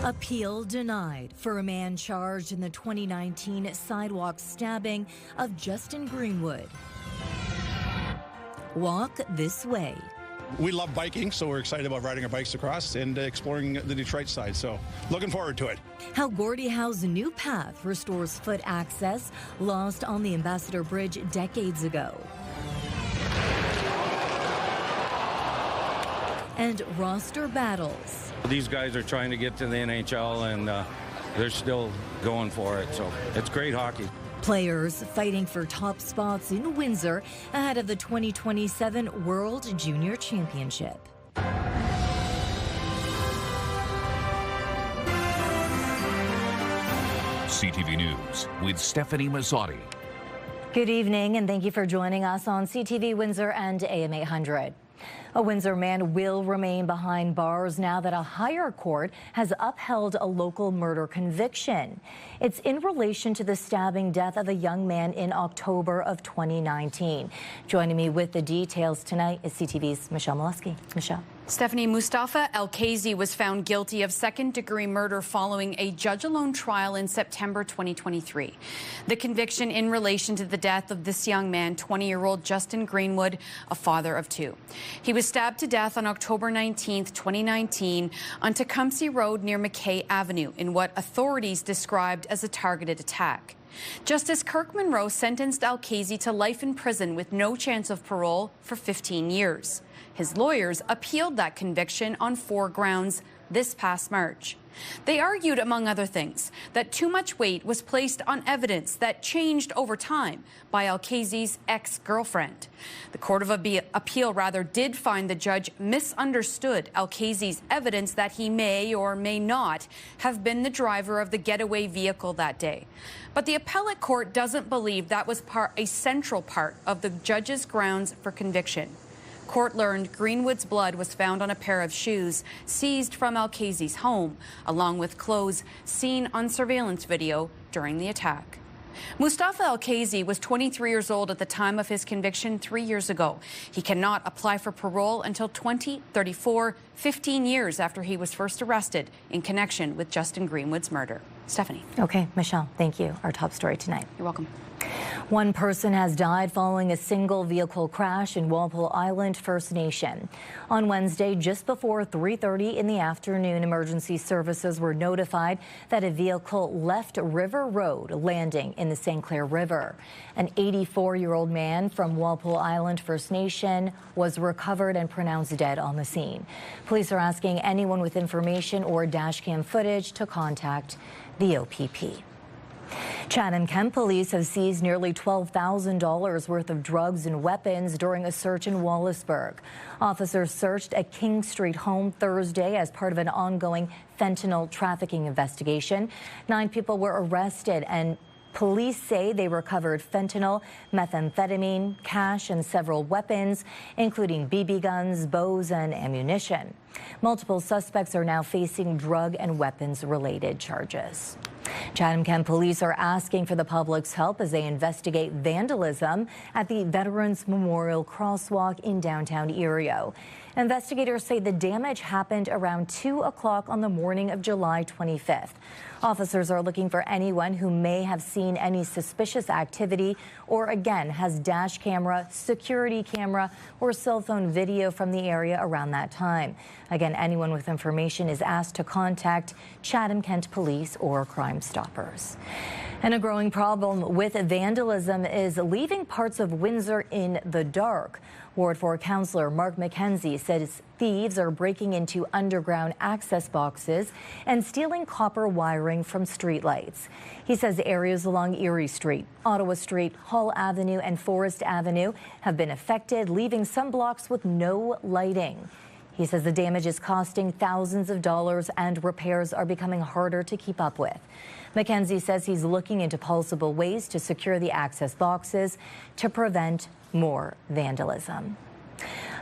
Appeal denied for a man charged in the 2019 sidewalk stabbing of Justin Greenwood. Walk this way. We love biking, so we're excited about riding our bikes across and exploring the Detroit side, so looking forward to it. How Gordie Howe's new path restores foot access lost on the Ambassador Bridge decades ago. And roster battles. These guys are trying to get to the NHL, and they're still going for it, so it's great hockey. Players fighting for top spots in Windsor ahead of the 2027 World Junior Championship. CTV News with Stefanie Masotti. Good evening, and thank you for joining us on CTV Windsor and AM 800. A Windsor man will remain behind bars now that a higher court has upheld a local murder conviction. It's in relation to the stabbing death of a young man in October of 2019. Joining me with the details tonight is CTV's Michelle Molesky. Michelle. Stefanie, Mustafa El-Kazi was found guilty of second-degree murder following a judge-alone trial in September 2023. The conviction in relation to the death of this young man, 20-year-old Justin Greenwood, a father of two. He was stabbed to death on October 19, 2019, on Tecumseh Road near McKay Avenue in what authorities described as a targeted attack. Justice Kirk Monroe sentenced El-Kazi to life in prison with no chance of parole for 15 years. His lawyers appealed that conviction on 4 grounds this past March. They argued, among other things, that too much weight was placed on evidence that changed over time by El-Kazi's ex-girlfriend. The Court of Appeal did find the judge misunderstood El-Kazi's evidence that he may or may not have been the driver of the getaway vehicle that day. But the appellate court doesn't believe that was a central part of the judge's grounds for conviction. Court learned Greenwood's blood was found on a pair of shoes seized from El-Kazi's home, along with clothes seen on surveillance video during the attack. Mustafa El-Kazi was 23 years old at the time of his conviction 3 years ago. He cannot apply for parole until 2034, 15 years after he was first arrested in connection with Justin Greenwood's murder. Stefanie. Okay, Michelle, thank you. Our top story tonight. You're welcome. One person has died following a single vehicle crash in Walpole Island First Nation. On Wednesday, just before 3:30 in the afternoon, emergency services were notified that a vehicle left River Road, landing in the St. Clair River. An 84-year-old man from Walpole Island First Nation was recovered and pronounced dead on the scene. Police are asking anyone with information or dashcam footage to contact the OPP. Chatham-Kent police have seized nearly $12,000 worth of drugs and weapons during a search in Wallaceburg. Officers searched a King Street home Thursday as part of an ongoing fentanyl trafficking investigation. 9 people were arrested, and police say they recovered fentanyl, methamphetamine, cash, and several weapons, including BB guns, bows, and ammunition. Multiple suspects are now facing drug and weapons-related charges. Chatham-Kent police are asking for the public's help as they investigate vandalism at the Veterans Memorial Crosswalk in downtown Erie. Investigators say the damage happened around 2 o'clock on the morning of July 25th. Officers are looking for anyone who may have seen any suspicious activity or, again, has dash camera, security camera, or cell phone video from the area around that time. Again, anyone with information is asked to contact Chatham-Kent Police or Crime Stoppers. And a growing problem with vandalism is leaving parts of Windsor in the dark. Ward 4 Councillor Mark McKenzie says thieves are breaking into underground access boxes and stealing copper wiring from streetlights. He says areas along Erie Street, Ottawa Street, Hall Avenue, and Forest Avenue have been affected, leaving some blocks with no lighting. He says the damage is costing thousands of dollars and repairs are becoming harder to keep up with. McKenzie says he's looking into possible ways to secure the access boxes to prevent more vandalism.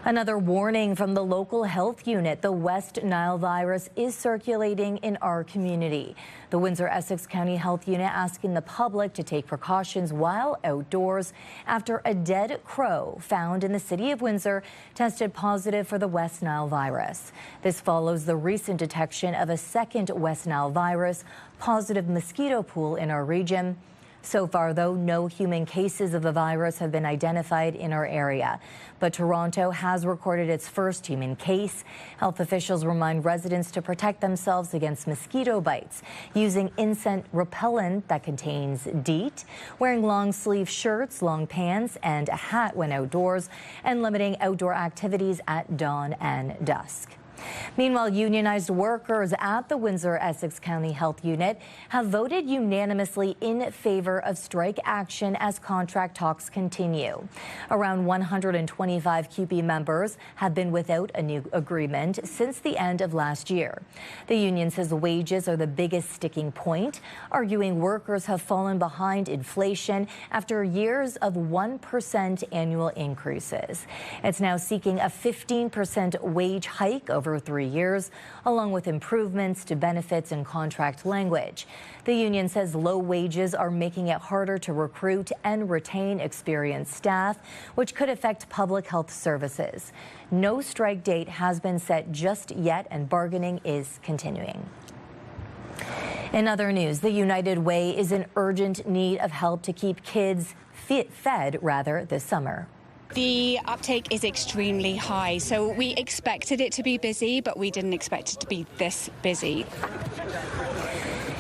Another warning from the local health unit. The West Nile virus is circulating in our community. The Windsor-Essex County Health Unit asking the public to take precautions while outdoors after a dead crow found in the city of Windsor tested positive for the West Nile virus. This follows the recent detection of a second West Nile virus positive mosquito pool in our region. So far, though, no human cases of the virus have been identified in our area. But Toronto has recorded its first human case. Health officials remind residents to protect themselves against mosquito bites using insect repellent that contains DEET, wearing long-sleeve shirts, long pants, and a hat when outdoors, and limiting outdoor activities at dawn and dusk. Meanwhile, unionized workers at the Windsor-Essex County Health Unit have voted unanimously in favor of strike action as contract talks continue. Around 125 CUPE members have been without a new agreement since the end of last year. The union says wages are the biggest sticking point, arguing workers have fallen behind inflation after years of 1% annual increases. It's now seeking a 15% wage hike over 3 years, along with improvements to benefits and contract language. The union says low wages are making it harder to recruit and retain experienced staff, which could affect public health services. No strike date has been set just yet, and bargaining is continuing. In other news, the United Way is in urgent need of help to keep kids fed this summer. The uptake is extremely high, so we expected it to be busy, but we didn't expect it to be this busy.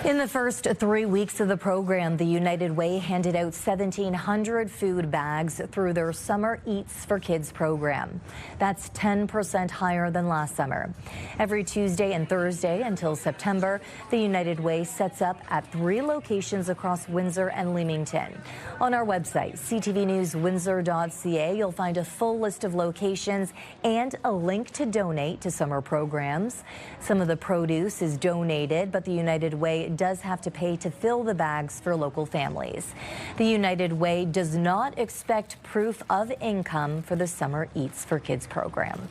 In the first 3 weeks of the program, the United Way handed out 1,700 food bags through their Summer Eats for Kids program. That's 10% higher than last summer. Every Tuesday and Thursday until September, the United Way sets up at 3 locations across Windsor and Leamington. On our website, ctvnewswindsor.ca, you'll find a full list of locations and a link to donate to summer programs. Some of the produce is donated, but the United Way does have to pay to fill the bags for local families. The United Way does not expect proof of income for the Summer Eats for Kids program.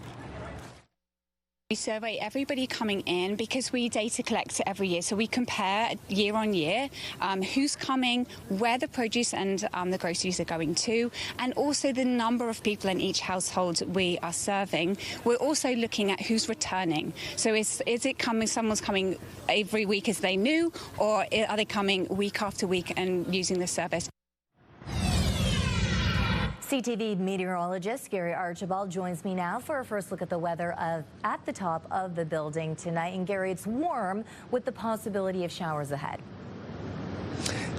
We survey everybody coming in because we data collect every year, so we compare year on year who's coming, where the produce and the groceries are going to, and also the number of people in each household we are serving. We're also looking at who's returning. So is it coming, someone's coming every week as they knew, or are they coming week after week and using the service? CTV meteorologist Gary Archibald joins me now for a first look at the weather at the top of the building tonight. And Gary, it's warm with the possibility of showers ahead.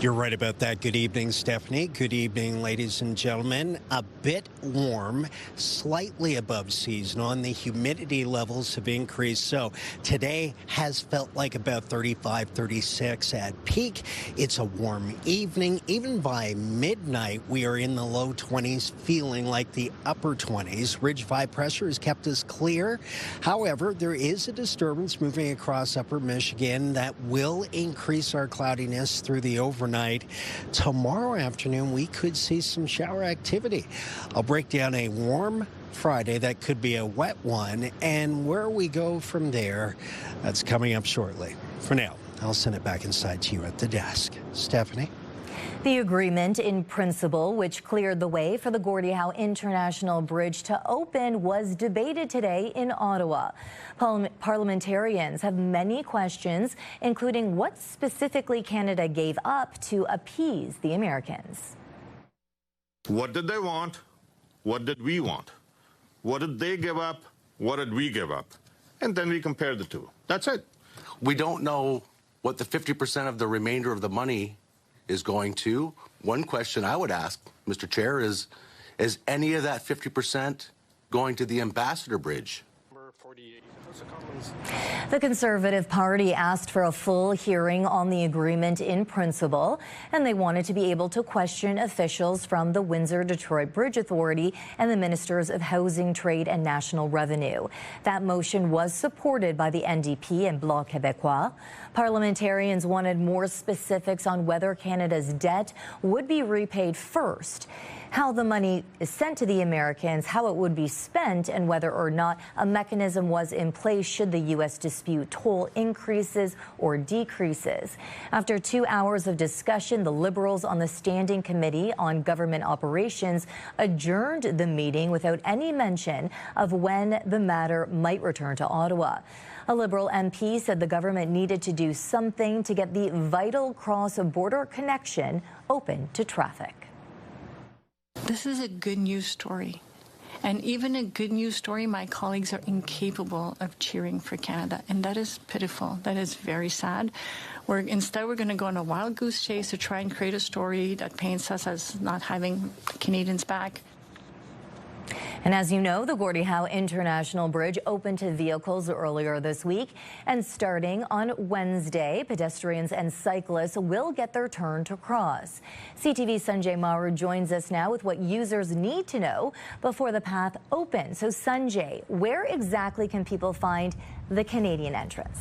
You're right about that. Good evening, Stephanie. Good evening, ladies and gentlemen. A bit warm, slightly above seasonal, and the humidity levels have increased. So today has felt like about 35, 36 at peak. It's a warm evening. Even by midnight, we are in the low 20s, feeling like the upper 20s. Ridge 5 pressure has kept us clear. However, there is a disturbance moving across upper Michigan that will increase our cloudiness through the overnight. Tomorrow afternoon, we could see some shower activity. I'll break down a warm Friday that could be a wet one, and where we go from there, that's coming up shortly. For now, I'll send it back inside to you at the desk. Stephanie? The agreement in principle, which cleared the way for the Gordie Howe International Bridge to open, was debated today in Ottawa. Parliamentarians have many questions, including what specifically Canada gave up to appease the Americans. What did they want? What did we want? What did they give up? What did we give up? And then we compare the two. That's it. We don't know what the 50% of the remainder of the money is going to. One question I would ask, Mr. Chair, is any of that 50% going to the Ambassador Bridge? The Conservative Party asked for a full hearing on the agreement in principle, and they wanted to be able to question officials from the Windsor-Detroit Bridge Authority and the Ministers of Housing, Trade and National Revenue. That motion was supported by the NDP and Bloc Québécois. Parliamentarians wanted more specifics on whether Canada's debt would be repaid first. how the money is sent to the Americans, how it would be spent, and whether or not a mechanism was in place should the U.S. dispute toll increases or decreases. After 2 hours of discussion, the Liberals on the Standing Committee on Government Operations adjourned the meeting without any mention of when the matter might return to Ottawa. A Liberal MP said the government needed to do something to get the vital cross-border connection open to traffic. This is a good news story. And even a good news story, my colleagues are incapable of cheering for Canada. And that is pitiful. That is very sad. Instead, we're going to go on a wild goose chase to try and create a story that paints us as not having Canadians back. And as you know, the Gordie Howe International Bridge opened to vehicles earlier this week. And starting on Wednesday, pedestrians and cyclists will get their turn to cross. CTV's Sanjay Maru joins us now with what users need to know before the path opens. So Sanjay, where exactly can people find the Canadian entrance?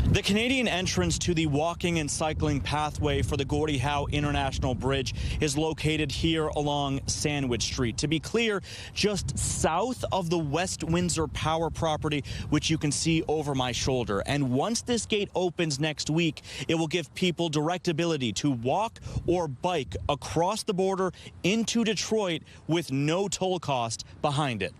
The Canadian entrance to the walking and cycling pathway for the Gordie Howe International Bridge is located here along Sandwich Street. To be clear, just south of the West Windsor Power property, which you can see over my shoulder. And once this gate opens next week, it will give people direct ability to walk or bike across the border into Detroit with no toll cost behind it.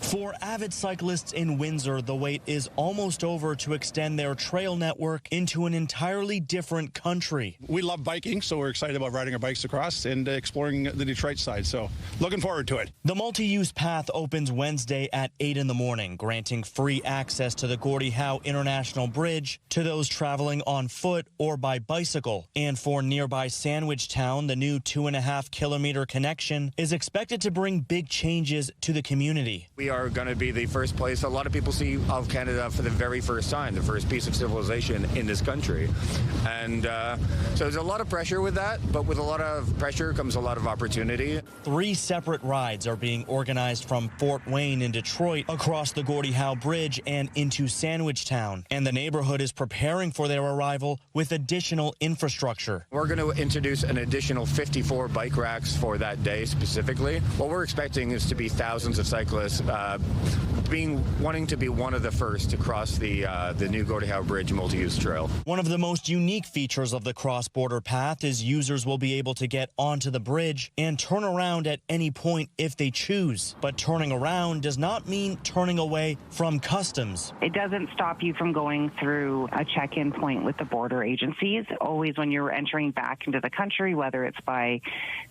For avid cyclists in Windsor, the wait is almost over to extend their trail network into an entirely different country. We love biking, so we're excited about riding our bikes across and exploring the Detroit side. So looking forward to it. The multi-use path opens Wednesday at 8 in the morning, granting free access to the Gordie Howe International Bridge to those traveling on foot or by bicycle. And for nearby Sandwich Town, the new 2.5-kilometer connection is expected to bring big changes to the community. We are going to be the first place a lot of people see of Canada for the very first time, the first piece of civilization in this country. And so there's a lot of pressure with that, but with a lot of pressure comes a lot of opportunity. 3 separate rides are being organized from Fort Wayne in Detroit across the Gordie Howe Bridge and into Sandwich Town. And the neighborhood is preparing for their arrival with additional infrastructure. We're going to introduce an additional 54 bike racks for that day specifically. What we're expecting is to be thousands of cyclists wanting to be one of the first to cross the new Gordie Howe Bridge multi-use trail. One of the most unique features of the cross-border path is users will be able to get onto the bridge and turn around at any point if they choose. But turning around does not mean turning away from customs. It doesn't stop you from going through a check-in point with the border agencies. Always when you're entering back into the country, whether it's by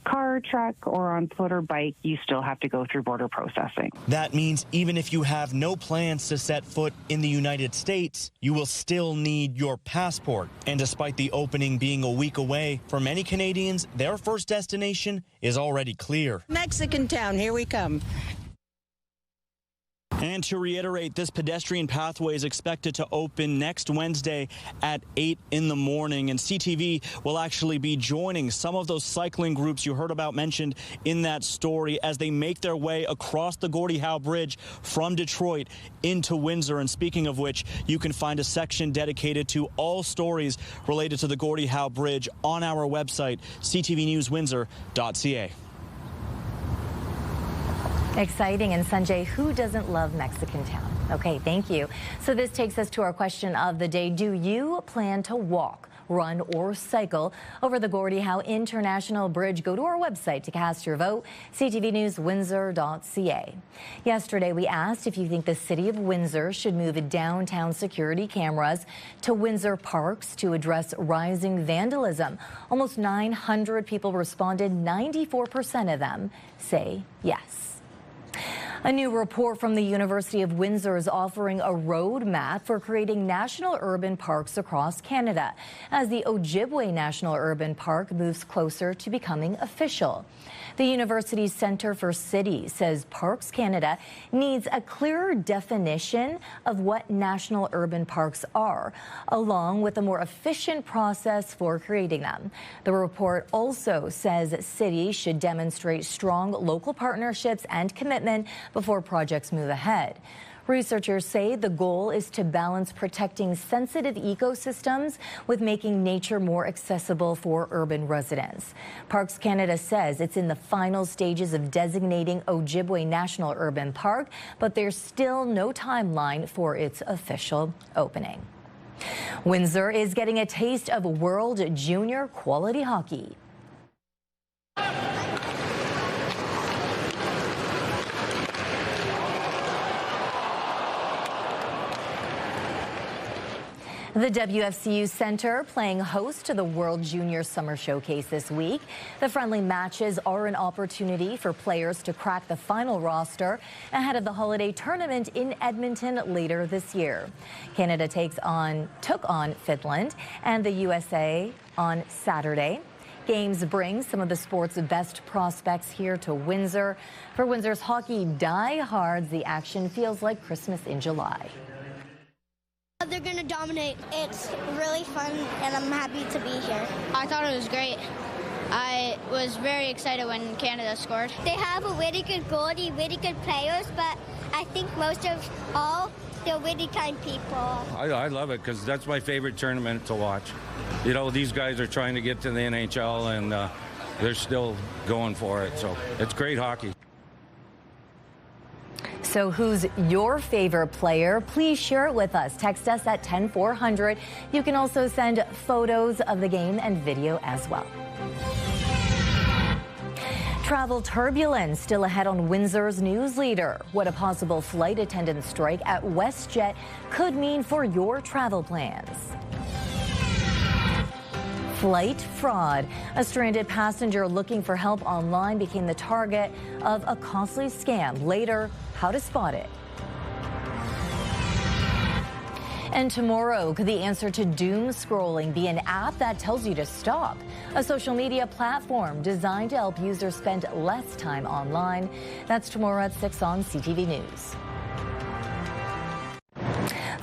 car, truck, or on foot or bike, you still have to go through border processing. That means even if you have no plans to set foot in the United States, you will still need your passport. And despite the opening being a week away, for many Canadians, their first destination is already clear. Mexican town, here we come. And to reiterate, this pedestrian pathway is expected to open next Wednesday at 8 in the morning. And CTV will actually be joining some of those cycling groups you heard about mentioned in that story as they make their way across the Gordie Howe Bridge from Detroit into Windsor. And speaking of which, you can find a section dedicated to all stories related to the Gordie Howe Bridge on our website, ctvnewswindsor.ca. Exciting. And Sanjay, who doesn't love Mexican town? Okay, thank you. So this takes us to our question of the day. Do you plan to walk, run, or cycle over the Gordie Howe International Bridge? Go to our website to cast your vote, ctvnewswindsor.ca. Yesterday, we asked if you think the city of Windsor should move downtown security cameras to Windsor parks to address rising vandalism. Almost 900 people responded. 94% of them say yes. A new report from the University of Windsor is offering a roadmap for creating national urban parks across Canada as the Ojibwe National Urban Park moves closer to becoming official. The university's Centre for Cities says Parks Canada needs a clearer definition of what national urban parks are, along with a more efficient process for creating them. The report also says cities should demonstrate strong local partnerships and commitment before projects move ahead. Researchers say the goal is to balance protecting sensitive ecosystems with making nature more accessible for urban residents. Parks Canada says it's in the final stages of designating Ojibwe National Urban Park, but there's still no timeline for its official opening. Windsor is getting a taste of World Junior quality hockey. The WFCU Center playing host to the World Junior Summer Showcase this week. The friendly matches are an opportunity for players to crack the final roster ahead of the holiday tournament in Edmonton later this year. Canada took on Finland and the USA on Saturday. Games bring some of the sport's best prospects here to Windsor. For Windsor's hockey diehards, the action feels like Christmas in July. They're going to dominate. It's really fun, and I'm happy to be here. I thought it was great. I was very excited when Canada scored. They have a really good goalie, really good players, but I think most of all, they're really kind people. I love it because that's my favorite tournament to watch. You know, these guys are trying to get to the NHL, and they're still going for it, so it's great hockey. So who's your favorite player? Please share it with us. Text us at 10400. You can also send photos of the game and video as well. Travel turbulence still ahead on Windsor's news leader. What a possible flight attendant strike at WestJet could mean for your travel plans. Flight fraud. A stranded passenger looking for help online became the target of a costly scam. Later, how to spot it. And tomorrow, could the answer to doom scrolling be an app that tells you to stop? A social media platform designed to help users spend less time online. That's tomorrow at 6 on CTV News.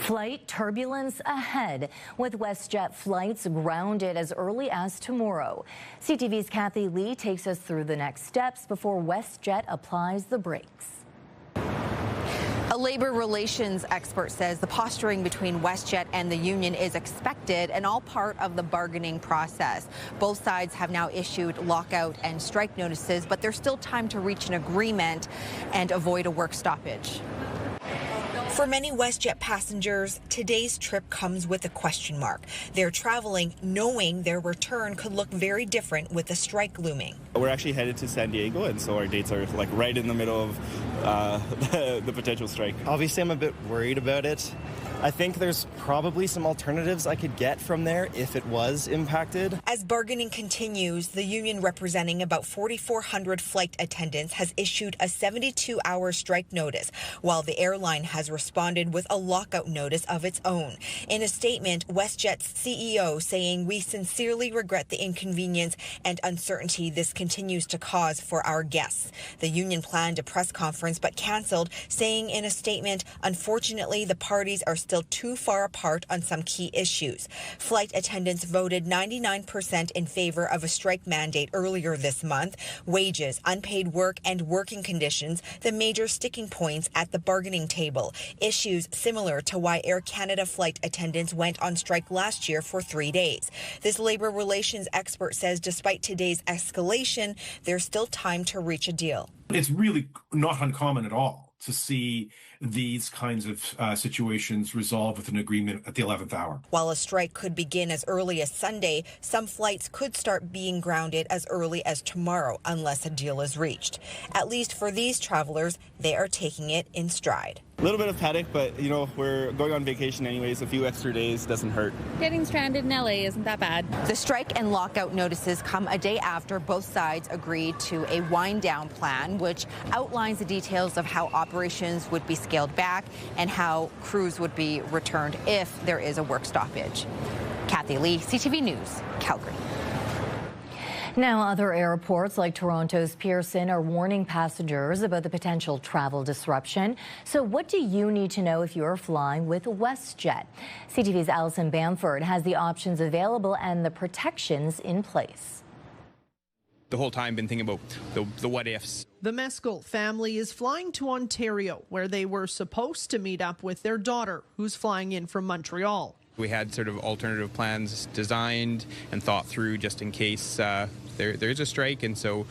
Flight turbulence ahead, with WestJet flights grounded as early as tomorrow. CTV's Kathy Lee takes us through the next steps before WestJet applies the brakes. A labor relations expert says the posturing between WestJet and the union is expected and all part of the bargaining process. Both sides have now issued lockout and strike notices, but there's still time to reach an agreement and avoid a work stoppage. For many WestJet passengers, today's trip comes with a question mark. They're traveling knowing their return could look very different with the strike looming. We're actually headed to San Diego, and so our dates are like right in the middle of the potential strike. Obviously, I'm a bit worried about it. I think there's probably some alternatives I could get from there if it was impacted. As bargaining continues, the union representing about 4,400 flight attendants has issued a 72-hour strike notice, while the airline has responded with a lockout notice of its own. In a statement, WestJet's CEO saying, "We sincerely regret the inconvenience and uncertainty this continues to cause for our guests." The union planned a press conference but canceled, saying in a statement, "Unfortunately, the parties are still too far apart on some key issues." Flight attendants voted 99% in favor of a strike mandate earlier this month. Wages, unpaid work, and working conditions, the major sticking points at the bargaining table. Issues similar to why Air Canada flight attendants went on strike last year for 3 days. This labor relations expert says despite today's escalation, there's still time to reach a deal. It's really not uncommon at all to see these kinds of situations resolved with an agreement at the 11th hour. While a strike could begin as early as Sunday, some flights could start being grounded as early as tomorrow unless a deal is reached. At least for these travelers, they are taking it in stride. A little bit of panic, but you know, we're going on vacation anyways. A few extra days doesn't hurt. Getting stranded in LA isn't that bad. The strike and lockout notices come a day after both sides agreed to a wind-down plan, which outlines the details of how operations would be scaled back and how crews would be returned if there is a work stoppage. Kathy Lee, CTV News, Calgary. Now, other airports like Toronto's Pearson are warning passengers about the potential travel disruption. So what do you need to know if you're flying with WestJet? CTV's Allison Bamford has the options available and the protections in place. the whole time been thinking about the what ifs. The Mescal family is flying to Ontario, where they were supposed to meet up with their daughter, who's flying in from Montreal. We had sort of alternative plans designed and thought through just in case there is a strike. And so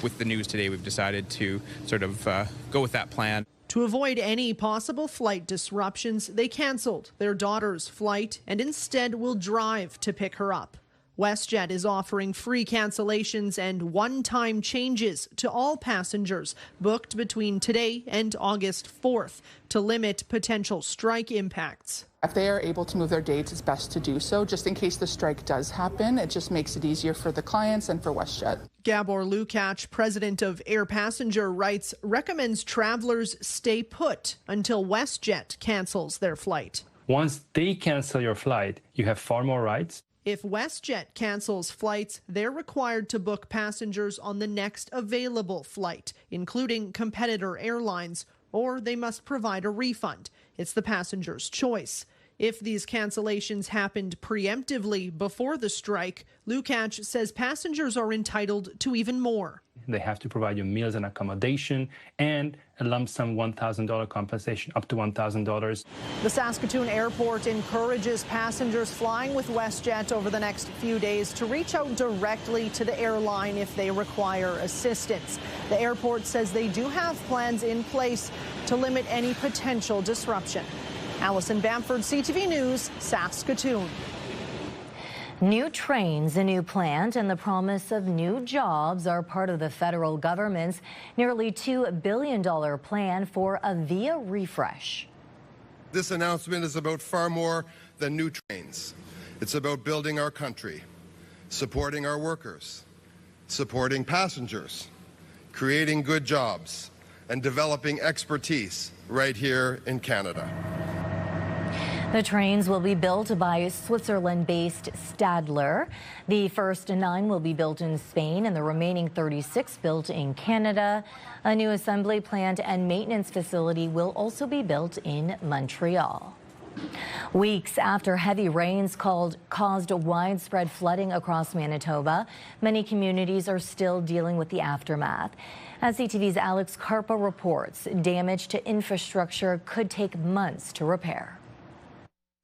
with the news today, we've decided to sort of go with that plan. To avoid any possible flight disruptions, they canceled their daughter's flight and instead will drive to pick her up. WestJet is offering free cancellations and one-time changes to all passengers booked between today and August 4th to limit potential strike impacts. If they are able to move their dates, it's best to do so, just in case the strike does happen. It just makes it easier for the clients and for WestJet. Gabor Lukács, president of Air Passenger Rights, recommends travelers stay put until WestJet cancels their flight. Once they cancel your flight, you have far more rights. If WestJet cancels flights, they're required to book passengers on the next available flight, including competitor airlines, or they must provide a refund. It's the passenger's choice. If these cancellations happened preemptively before the strike, Lukács says passengers are entitled to even more. They have to provide you meals and accommodation and a lump sum $1,000 compensation, up to $1,000. The Saskatoon airport encourages passengers flying with WestJet over the next few days to reach out directly to the airline if they require assistance. The airport says they do have plans in place to limit any potential disruption. Allison Bamford, CTV News, Saskatoon. New trains, a new plant, and the promise of new jobs are part of the federal government's nearly $2 billion plan for a VIA refresh. This announcement is about far more than new trains. It's about building our country, supporting our workers, supporting passengers, creating good jobs, and developing expertise right here in Canada. The trains will be built by Switzerland-based Stadler. The first 9 will be built in Spain and the remaining 36 built in Canada. A new assembly plant and maintenance facility will also be built in Montreal. Weeks after heavy rains caused widespread flooding across Manitoba, many communities are still dealing with the aftermath. As CTV's Alex Carpa reports, damage to infrastructure could take months to repair.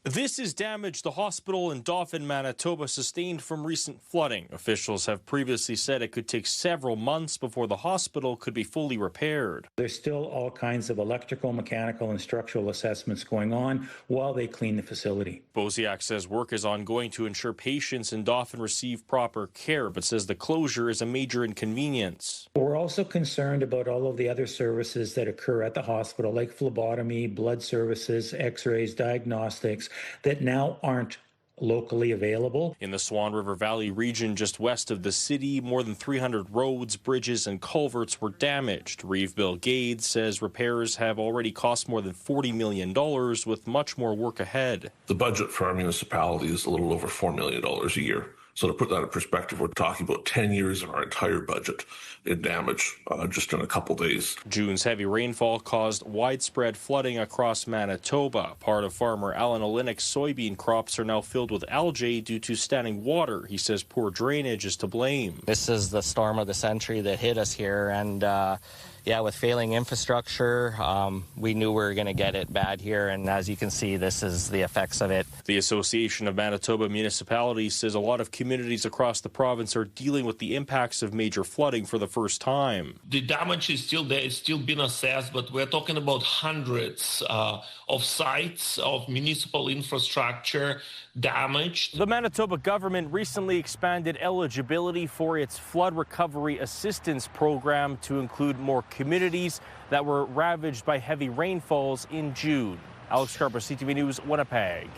This is damage the hospital in Dauphin, Manitoba sustained from recent flooding. Officials have previously said it could take several months before the hospital could be fully repaired. There's still all kinds of electrical, mechanical, and structural assessments going on while they clean the facility. Bosiak says work is ongoing to ensure patients in Dauphin receive proper care, but says the closure is a major inconvenience. We're also concerned about all of the other services that occur at the hospital, like phlebotomy, blood services, x-rays, diagnostics, that now aren't locally available. In the Swan River Valley region just west of the city, more than 300 roads, bridges, and culverts were damaged. Reeve Bill Gade says repairs have already cost more than $40 million, with much more work ahead. The budget for our municipality is a little over $4 million a year. So to put that in perspective, we're talking about 10 years of our entire budget in damage just in a couple days. June's heavy rainfall caused widespread flooding across Manitoba. Part of farmer Alan Olinick's soybean crops are now filled with algae due to standing water. He says poor drainage is to blame. This is the storm of the century that hit us here, and with failing infrastructure, we knew we were going to get it bad here, and as you can see, this is the effects of it. The Association of Manitoba Municipalities says a lot of communities across the province are dealing with the impacts of major flooding for the first time. The damage is still there, it's still been assessed, but we're talking about hundreds of sites of municipal infrastructure damaged. The Manitoba government recently expanded eligibility for its flood recovery assistance program to include more communities that were ravaged by heavy rainfalls in June. Alex Carpa, CTV News, Winnipeg.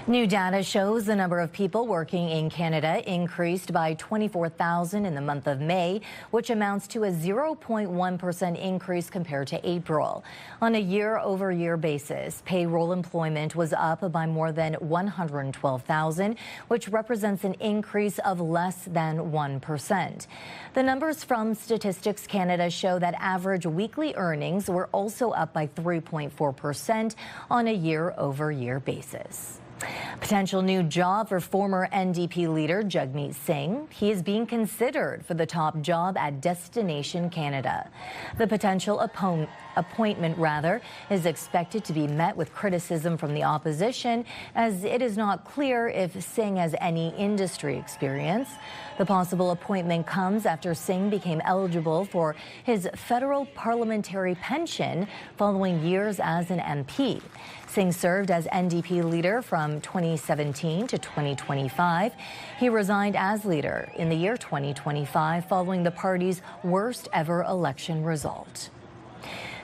New data shows the number of people working in Canada increased by 24,000 in the month of May, which amounts to a 0.1% increase compared to April. On a year-over-year basis, payroll employment was up by more than 112,000, which represents an increase of less than 1%. The numbers from Statistics Canada show that average weekly earnings were also up by 3.4% on a year-over-year basis. Potential new job for former NDP leader Jagmeet Singh. He is being considered for the top job at Destination Canada. The potential appointment is expected to be met with criticism from the opposition, as it is not clear if Singh has any industry experience. The possible appointment comes after Singh became eligible for his federal parliamentary pension following years as an MP. Singh served as NDP leader from 2017 to 2025. He resigned as leader in the year 2025 following the party's worst ever election result.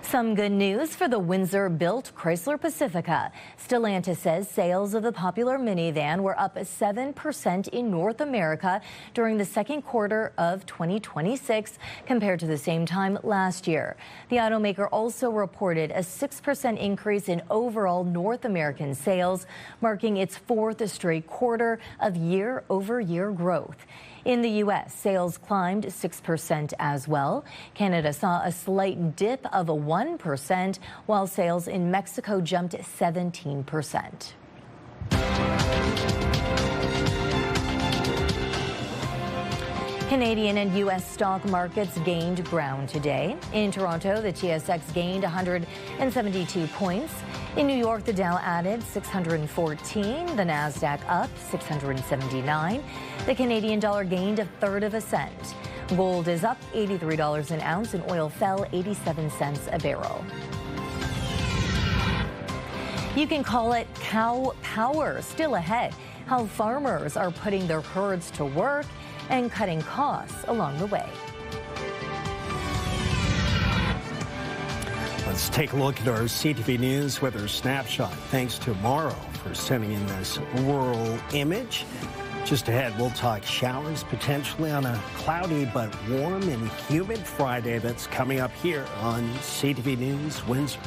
Some good news for the Windsor-built Chrysler Pacifica. Stellantis says sales of the popular minivan were up 7% in North America during the second quarter of 2026 compared to the same time last year. The automaker also reported a 6% increase in overall North American sales, marking its fourth straight quarter of year-over-year growth. In the U.S., sales climbed 6% as well. Canada saw a slight dip of 1%, while sales in Mexico jumped 17%. Canadian and U.S. stock markets gained ground today. In Toronto, the TSX gained 172 points. In New York, the Dow added 614, the Nasdaq up 679. The Canadian dollar gained a third of a cent. Gold is up $83 an ounce and oil fell 87 cents a barrel. You can call it cow power. Still ahead, how farmers are putting their herds to work and cutting costs along the way. Let's take a look at our CTV News weather snapshot. Thanks to Morrow for sending in this rural image. Just ahead, we'll talk showers potentially on a cloudy but warm and humid Friday that's coming up here on CTV News Windsor.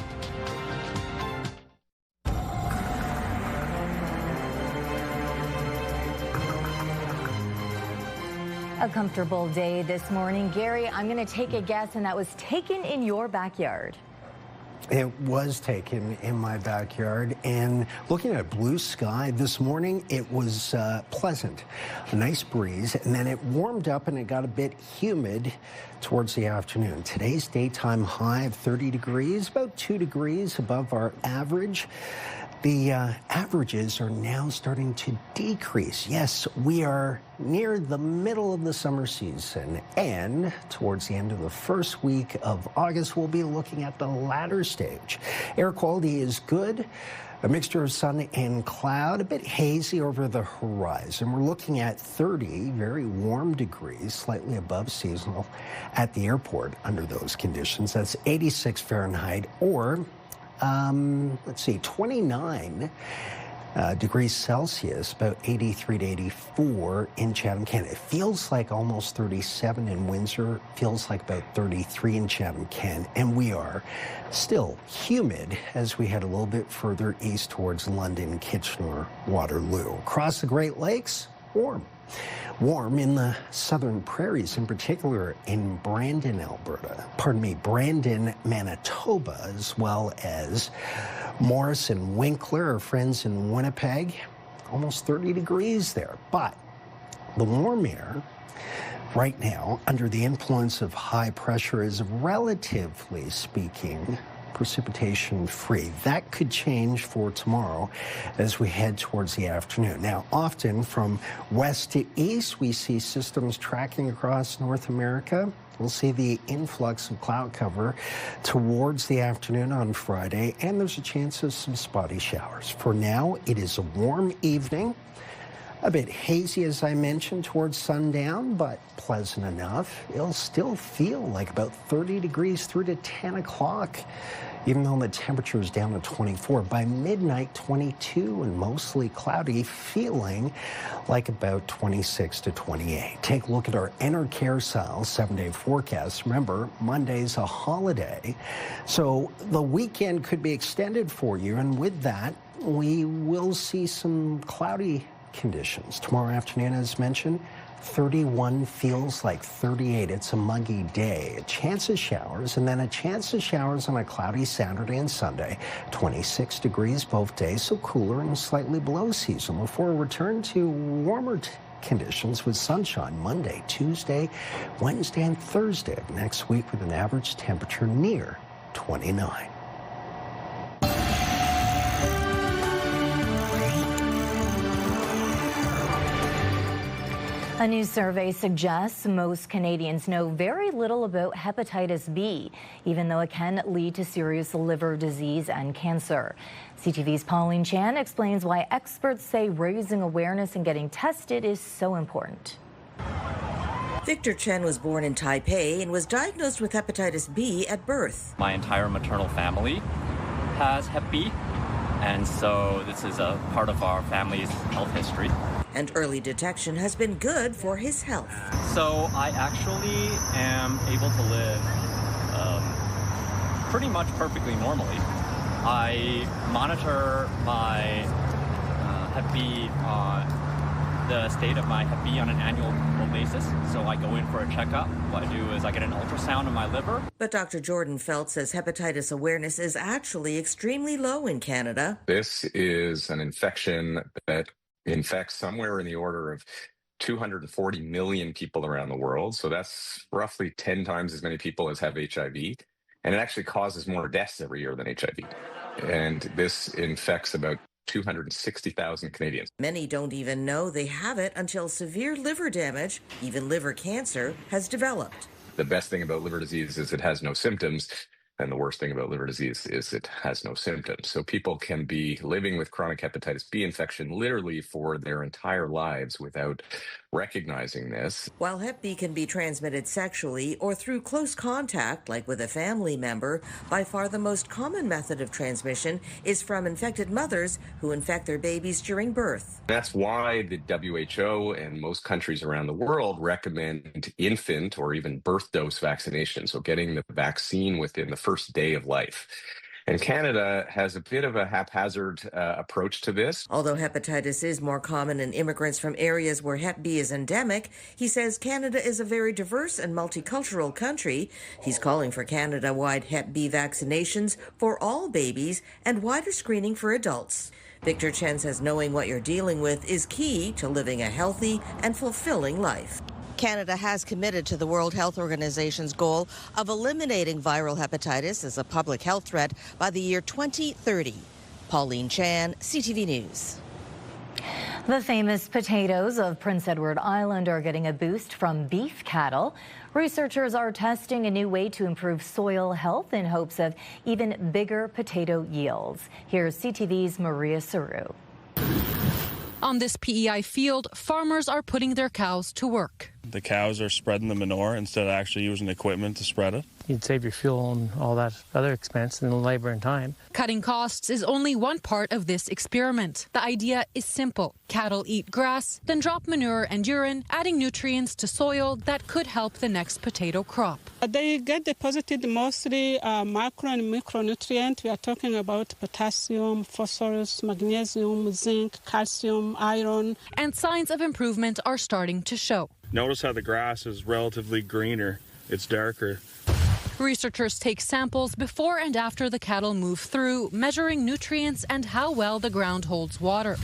A comfortable day this morning. Gary, I'm going to take a guess, and that was taken in your backyard. It was taken in my backyard, and looking at blue sky this morning, it was pleasant, a nice breeze, and then it warmed up and it got a bit humid towards the afternoon. Today's daytime high of 30 degrees, about 2 degrees above our average. The averages are now starting to decrease. Yes, we are near the middle of the summer season, and towards the end of the first week of August, we'll be looking at the latter stage. Air quality is good. A mixture of sun and cloud, a bit hazy over the horizon. We're looking at 30 very warm degrees, slightly above seasonal at the airport under those conditions. That's 86 Fahrenheit or 29 degrees Celsius, about 83 to 84 in Chatham, Canada. It feels like almost 37 in Windsor, feels like about 33 in Chatham, Canada, and we are still humid as we head a little bit further east towards London, Kitchener, Waterloo. Across the Great Lakes, warm. Warm in the southern prairies, in particular in Brandon, Manitoba, as well as Morrison, Winkler, our friends in Winnipeg, almost 30 degrees there. But the warm air right now, under the influence of high pressure, is relatively speaking precipitation free. That could change for tomorrow as we head towards the afternoon. Now, often from west to east, we see systems tracking across North America. We'll see the influx of cloud cover towards the afternoon on Friday, and there's a chance of some spotty showers. For now, it is a warm evening. A bit hazy, as I mentioned, towards sundown, but pleasant enough. It'll still feel like about 30 degrees through to 10 o'clock, even though the temperature is down to 24. By midnight, 22 and mostly cloudy, feeling like about 26 to 28. Take a look at our Enercare-style 7-day forecast. Remember, Monday's a holiday, so the weekend could be extended for you, and with that, we will see some cloudy conditions. Tomorrow afternoon, as mentioned, 31 feels like 38. It's a muggy day. A chance of showers, and then a chance of showers on a cloudy Saturday and Sunday. 26 degrees both days, so cooler and slightly below seasonal before a return to warmer conditions with sunshine Monday, Tuesday, Wednesday, and Thursday of next week with an average temperature near 29. A new survey suggests most Canadians know very little about hepatitis B, even though it can lead to serious liver disease and cancer. CTV's Pauline Chan explains why experts say raising awareness and getting tested is so important. Victor Chen was born in Taipei and was diagnosed with hepatitis B at birth. My entire maternal family has Hep B, and so this is a part of our family's health history. And early detection has been good for his health. So I actually am able to live pretty much perfectly normally. I monitor my Hep B, the state of my Hep B on an annual basis. So I go in for a checkup. What I do is I get an ultrasound of my liver. But Dr. Jordan Felt says hepatitis awareness is actually extremely low in Canada. This is an infection that infects somewhere in the order of 240 million people around the world. So that's roughly 10 times as many people as have HIV. And it actually causes more deaths every year than HIV. And this infects about 260,000 Canadians. Many don't even know they have it until severe liver damage, even liver cancer, has developed. The best thing about liver disease is it has no symptoms. And the worst thing about liver disease is it has no symptoms. So people can be living with chronic hepatitis B infection literally for their entire lives without recognizing this. While Hep B can be transmitted sexually or through close contact, like with a family member, by far the most common method of transmission is from infected mothers who infect their babies during birth. That's why the WHO and most countries around the world recommend infant or even birth dose vaccination. So getting the vaccine within the first day of life. And Canada has a bit of a haphazard approach to this. Although hepatitis is more common in immigrants from areas where Hep B is endemic, he says Canada is a very diverse and multicultural country. He's calling for Canada-wide Hep B vaccinations for all babies and wider screening for adults. Victor Chen says knowing what you're dealing with is key to living a healthy and fulfilling life. Canada has committed to the World Health Organization's goal of eliminating viral hepatitis as a public health threat by the year 2030. Pauline Chan, CTV News. The famous potatoes of Prince Edward Island are getting a boost from beef cattle. Researchers are testing a new way to improve soil health in hopes of even bigger potato yields. Here's CTV's Maria Saru. On this PEI field, farmers are putting their cows to work. The cows are spreading the manure instead of actually using equipment to spread it. You'd save your fuel and all that other expense and labor and time. Cutting costs is only one part of this experiment. The idea is simple. Cattle eat grass, then drop manure and urine, adding nutrients to soil that could help the next potato crop. They get deposited mostly macro and micronutrients. We are talking about potassium, phosphorus, magnesium, zinc, calcium, iron. And signs of improvement are starting to show. Notice how the grass is relatively greener. It's darker. Researchers take samples before and after the cattle move through, measuring nutrients and how well the ground holds water.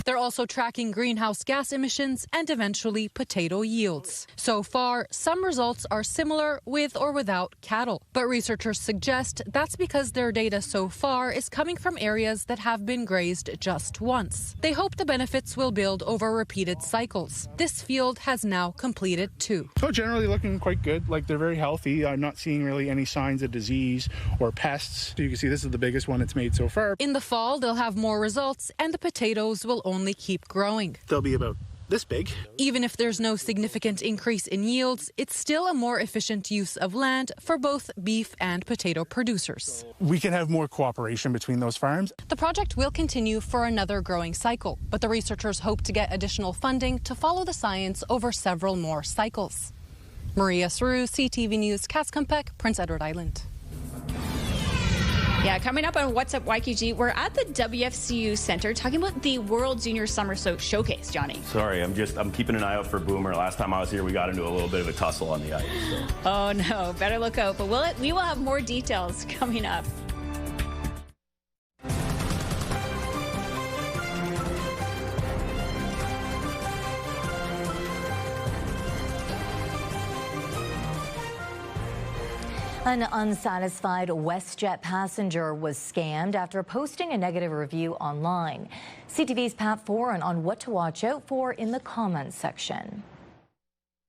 They're also tracking greenhouse gas emissions and eventually potato yields. So far, some results are similar with or without cattle. But researchers suggest that's because their data so far is coming from areas that have been grazed just once. They hope the benefits will build over repeated cycles. This field has now completed 2. So generally looking quite good, like they're very healthy. I'm not seeing really any signs of disease or pests. So you can see this is the biggest one it's made so far. In the fall, they'll have more results and the potatoes will only keep growing. They'll be about this big. Even if there's no significant increase in yields, it's still a more efficient use of land for both beef and potato producers. We can have more cooperation between those farms. The project will continue for another growing cycle, but the researchers hope to get additional funding to follow the science over several more cycles. Maria Saru, CTV News, Kaskampek, Prince Edward Island. Yeah, coming up on What's Up YQG, we're at the WFCU Center talking about the World Junior Summer Showcase, Johnny. Sorry, I'm keeping an eye out for Boomer. Last time I was here, we got into a little bit of a tussle on the ice. So. Oh, no, better look out. But we will have more details coming up. An unsatisfied WestJet passenger was scammed after posting a negative review online. CTV's Pat Foran on what to watch out for in the comments section.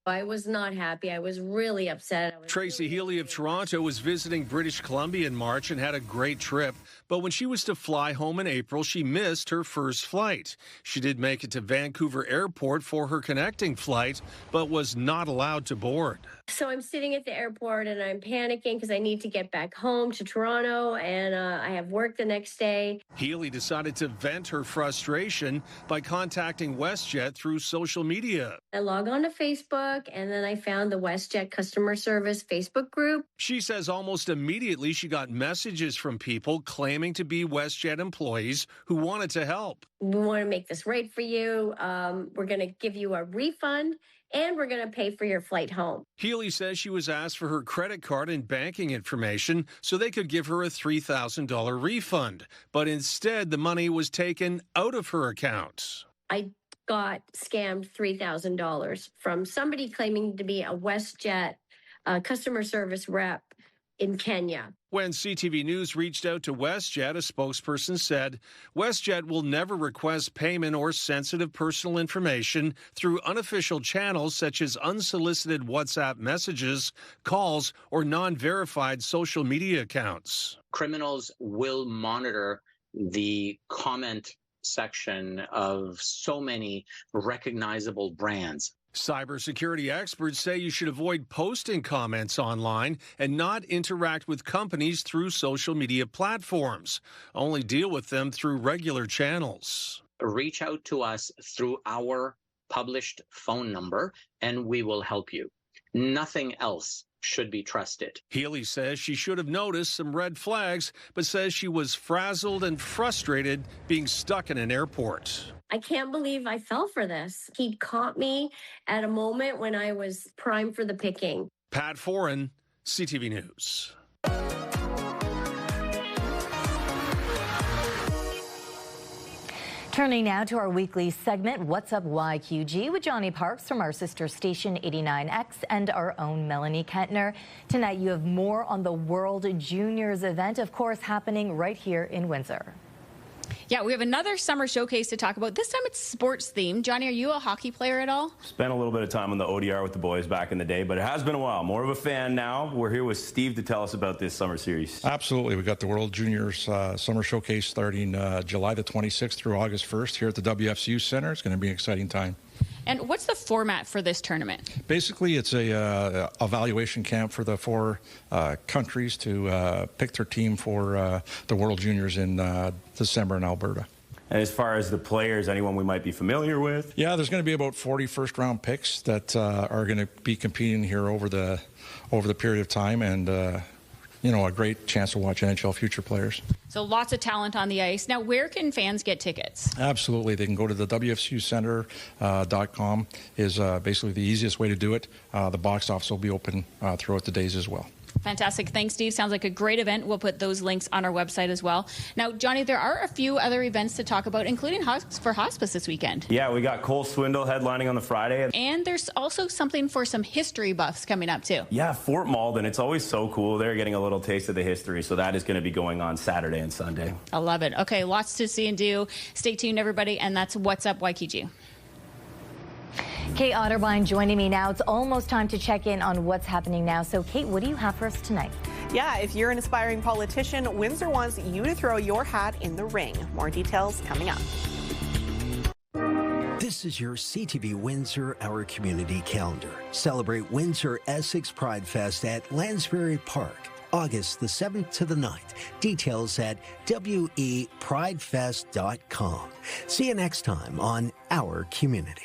I was not happy. I was really upset. Tracy Healy of Toronto was visiting British Columbia in March and had a great trip. But when she was to fly home in April, she missed her first flight. She did make it to Vancouver Airport for her connecting flight, but was not allowed to board. So I'm sitting at the airport and I'm panicking because I need to get back home to Toronto and I have work the next day. Healy decided to vent her frustration by contacting WestJet through social media. I log on to Facebook and then I found the WestJet customer service Facebook group. She says almost immediately she got messages from people claiming to be WestJet employees who wanted to help. We want to make this right for you. We're going to give you a refund. And we're going to pay for your flight home. Healy says she was asked for her credit card and banking information so they could give her a $3,000 refund. But instead, the money was taken out of her account. I got scammed $3,000 from somebody claiming to be a WestJet customer service rep in Kenya. When CTV News reached out to WestJet, a spokesperson said, WestJet will never request payment or sensitive personal information through unofficial channels such as unsolicited WhatsApp messages, calls, or non-verified social media accounts. Criminals will monitor the comment section of so many recognizable brands. Cybersecurity experts say you should avoid posting comments online and not interact with companies through social media platforms. Only deal with them through regular channels. Reach out to us through our published phone number and we will help you. Nothing else should be trusted. Healy says she should have noticed some red flags, but says she was frazzled and frustrated being stuck in an airport. I can't believe I fell for this. He caught me at a moment when I was primed for the picking. Pat Foran, CTV News. Turning now to our weekly segment, What's Up YQG, with Johnny Parks from our sister station 89X and our own Melanie Kentner. Tonight you have more on the World Juniors event, of course, happening right here in Windsor. Yeah, we have another summer showcase to talk about. This time it's sports themed. Johnny, are you a hockey player at all? Spent a little bit of time on the ODR with the boys back in the day, but it has been a while. More of a fan now. We're here with Steve to tell us about this summer series. Absolutely. We got the World Juniors Summer Showcase starting July the 26th through August 1st here at the WFCU Center. It's going to be an exciting time. And what's the format for this tournament? Basically, it's a evaluation camp for the four countries to pick their team for the World Juniors in December in Alberta. And as far as the players, anyone we might be familiar with? Yeah, there's going to be about 40 first-round picks that are going to be competing here over the period of time, and you know, a great chance to watch NHL future players. So lots of talent on the ice. Now, where can fans get tickets? Absolutely. They can go to the WFCUcenter.com is basically the easiest way to do it. The box office will be open throughout the days as well. Fantastic. Thanks, Steve. Sounds like a great event. We'll put those links on our website as well. Now, Johnny, there are a few other events to talk about, including for hospice this weekend. Yeah, we got Cole Swindle headlining on the Friday. And there's also something for some history buffs coming up, too. Yeah, Fort Malden. It's always so cool. They're getting a little taste of the history, so that is going to be going on Saturday and Sunday. I love it. Okay, lots to see and do. Stay tuned, everybody, and that's What's Up YQG. Kate Otterbein joining me now. It's almost time to check in on what's happening now. So, Kate, what do you have for us tonight? Yeah, if you're an aspiring politician, Windsor wants you to throw your hat in the ring. More details coming up. This is your CTV Windsor Our Community Calendar. Celebrate Windsor Essex Pride Fest at Lansbury Park, August the 7th to the 9th. Details at wepridefest.com. See you next time on Our Community.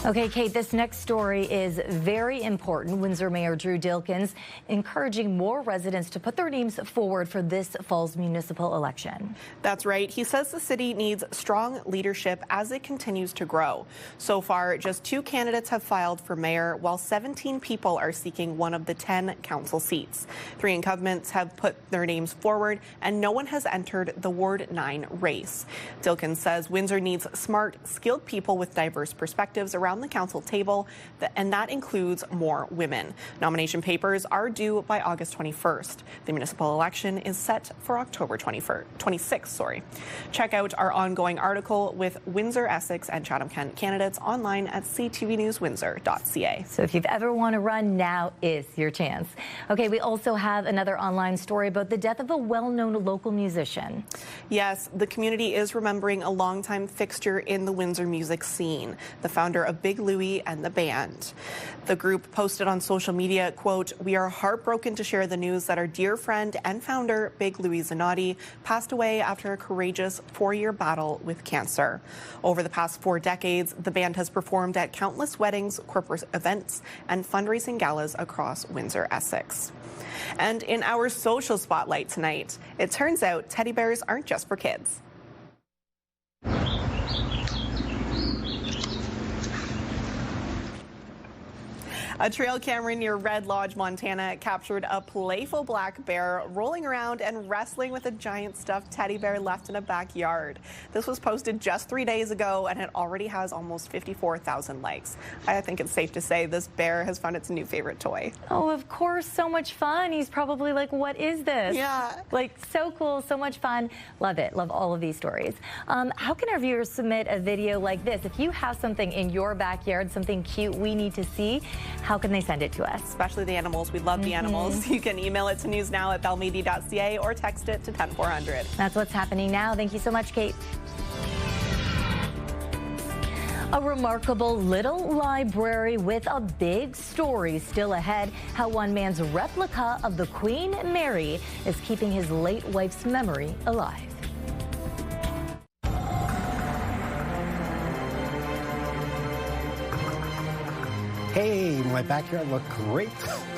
Okay, Kate, this next story is very important. Windsor Mayor Drew Dilkins encouraging more residents to put their names forward for this fall's municipal election. That's right. He says the city needs strong leadership as it continues to grow. So far, just 2 candidates have filed for mayor, while 17 people are seeking one of the 10 council seats. 3 incumbents have put their names forward, and no one has entered the Ward 9 race. Dilkins says Windsor needs smart, skilled people with diverse perspectives around the council table, and that includes more women. Nomination papers are due by August 21st. The municipal election is set for October 26th. Check out our ongoing article with Windsor, Essex, and Chatham-Kent candidates online at ctvnewswindsor.ca. So if you've ever want to run, now is your chance. Okay, we also have another online story about the death of a well-known local musician. Yes, the community is remembering a longtime fixture in the Windsor music scene, the founder of Big Louie and the band. The group posted on social media, quote, "We are heartbroken to share the news that our dear friend and founder, Big Louie Zanotti, passed away after a courageous 4-year battle with cancer. Over the past 4 decades, the band has performed at countless weddings, corporate events, and fundraising galas across Windsor, Essex." And in our social spotlight tonight, it turns out teddy bears aren't just for kids. A trail camera near Red Lodge, Montana captured a playful black bear rolling around and wrestling with a giant stuffed teddy bear left in a backyard. This was posted just 3 days ago, and it already has almost 54,000 likes. I think it's safe to say this bear has found its new favorite toy. Oh, of course, so much fun. He's probably like, what is this? Yeah. Like, so cool, so much fun. Love it, love all of these stories. How can our viewers submit a video like this? If you have something in your backyard, something cute we need to see, how can they send it to us? Especially the animals. We love the animals. You can email it to newsnow@belmedia.ca or text it to 10400. That's what's happening now. Thank you so much, Kate. A remarkable little library with a big story still ahead. How one man's replica of the Queen Mary is keeping his late wife's memory alive. Hey, my backyard looked great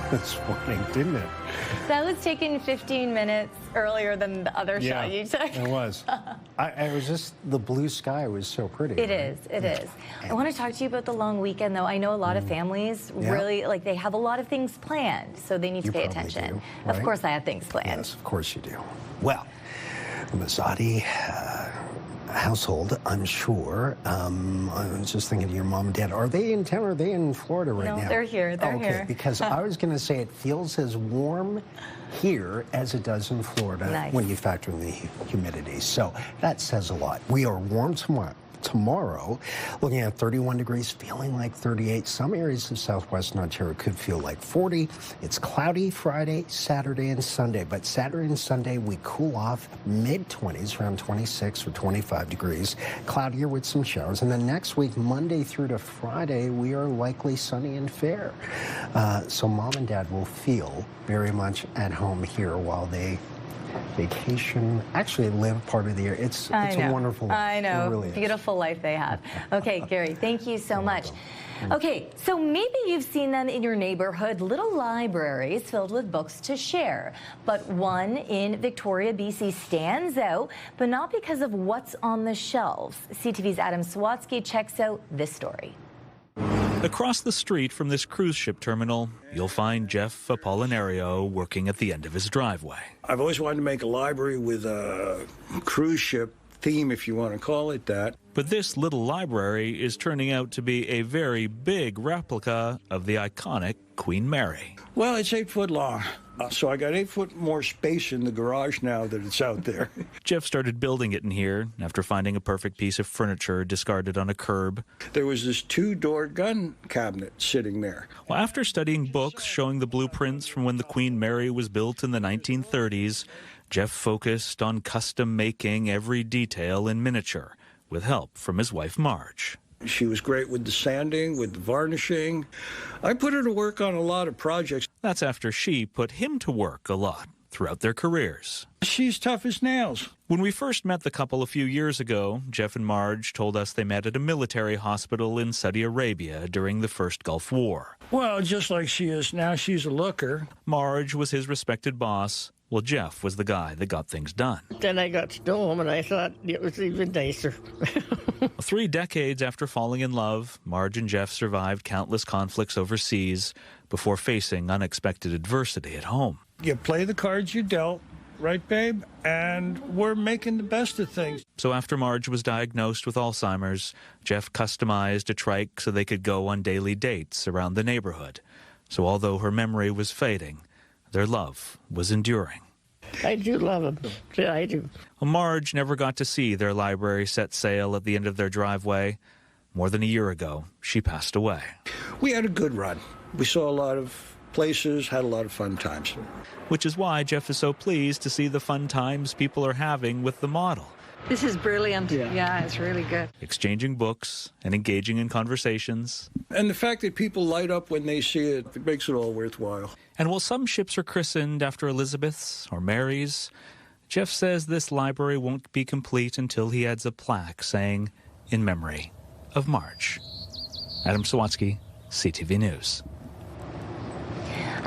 this morning, didn't it? That was taken 15 minutes earlier than the other shot you took. It was. I was just, the blue sky was so pretty. It is, it is. I want to talk to you about the long weekend, though. I know a lot of families really, like, they have a lot of things planned, so they need to pay attention. Do, right? Of course I have things planned. Yes, of course you do. Well, the Masotti household, I'm sure. I was just thinking to your mom and dad, are they in town or are they in Florida right now? No, they're here. They're here. Because I was going to say it feels as warm here as it does in Florida when you factor in the humidity. So that says a lot. We are warm tomorrow, looking at 31 degrees, feeling like 38. Some areas of southwestern Ontario could feel like 40. It's cloudy Friday, Saturday, and Sunday. But Saturday and Sunday, we cool off mid-20s, around 26 or 25 degrees. Cloudier with some showers. And then next week, Monday through to Friday, we are likely sunny and fair. So mom and dad will feel very much at home here while they vacation, actually live part of the year. It's a wonderful life. I know. It really is. Beautiful life they have. Okay, Gary, thank you so much. Okay, so maybe you've seen them in your neighborhood, little libraries filled with books to share. But one in Victoria, BC stands out, but not because of what's on the shelves. CTV's Adam Sawatsky checks out this story. Across the street from this cruise ship terminal, you'll find Jeff Apollinario working at the end of his driveway. I've always wanted to make a library with a cruise ship theme, if you want to call it that. But this little library is turning out to be a very big replica of the iconic Queen Mary. Well, it's 8 foot long, so I got 8 foot more space in the garage now that it's out there. Jeff started building it in here after finding a perfect piece of furniture discarded on a curb. There was this 2-door gun cabinet sitting there. Well, after studying books showing the blueprints from when the Queen Mary was built in the 1930s, Jeff focused on custom making every detail in miniature, with help from his wife, Marge. She was great with the sanding, with the varnishing. I put her to work on a lot of projects. That's after she put him to work a lot throughout their careers. She's tough as nails. When we first met the couple a few years ago, Jeff and Marge told us they met at a military hospital in Saudi Arabia during the first Gulf War. Well, just like she is now, she's a looker. Marge was his respected boss, while Jeff was the guy that got things done. Then I got to know him, and I thought it was even nicer. 3 decades after falling in love, Marge and Jeff survived countless conflicts overseas before facing unexpected adversity at home. You play the cards you dealt. Right, babe? And we're making the best of things. So after Marge was diagnosed with Alzheimer's, Jeff customized a trike so they could go on daily dates around the neighborhood. So although her memory was fading, their love was enduring. I do love him. Yeah, I do. Well, Marge never got to see their library set sail at the end of their driveway. More than a year ago, she passed away. We had a good run. We saw a lot of places, had a lot of fun times. Which is why Jeff is so pleased to see the fun times people are having with the model. This is brilliant. Yeah, it's really good. Exchanging books and engaging in conversations. And the fact that people light up when they see it, it makes it all worthwhile. And while some ships are christened after Elizabeth's or Mary's, Jeff says this library won't be complete until he adds a plaque saying, "In memory of Marge." Adam Sawatsky, CTV News.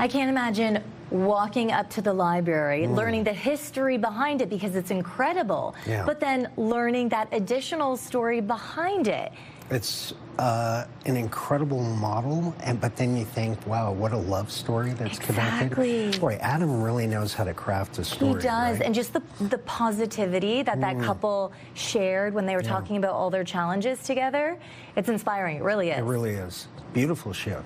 I can't imagine walking up to the library, learning the history behind it because it's incredible, but then learning that additional story behind it. It's an incredible model, but then you think, wow, what a love story that's connected. Boy, Adam really knows how to craft a story. He does, right? and just the positivity that that couple shared when they were talking about all their challenges together, it's inspiring. It really is. It really is. Beautiful ship.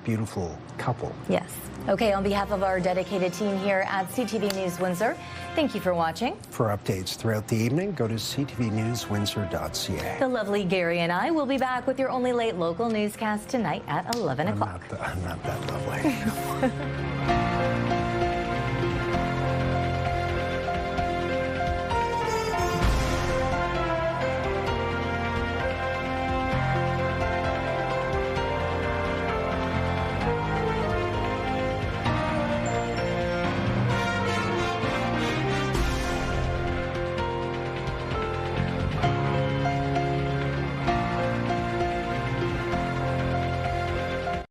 Beautiful couple. Yes. Okay, on behalf of our dedicated team here at CTV News Windsor, thank you for watching. For updates throughout the evening, go to ctvnewswindsor.ca. The lovely Gary and I will be back with your only late local newscast tonight at 11 o'clock. I'm not that lovely.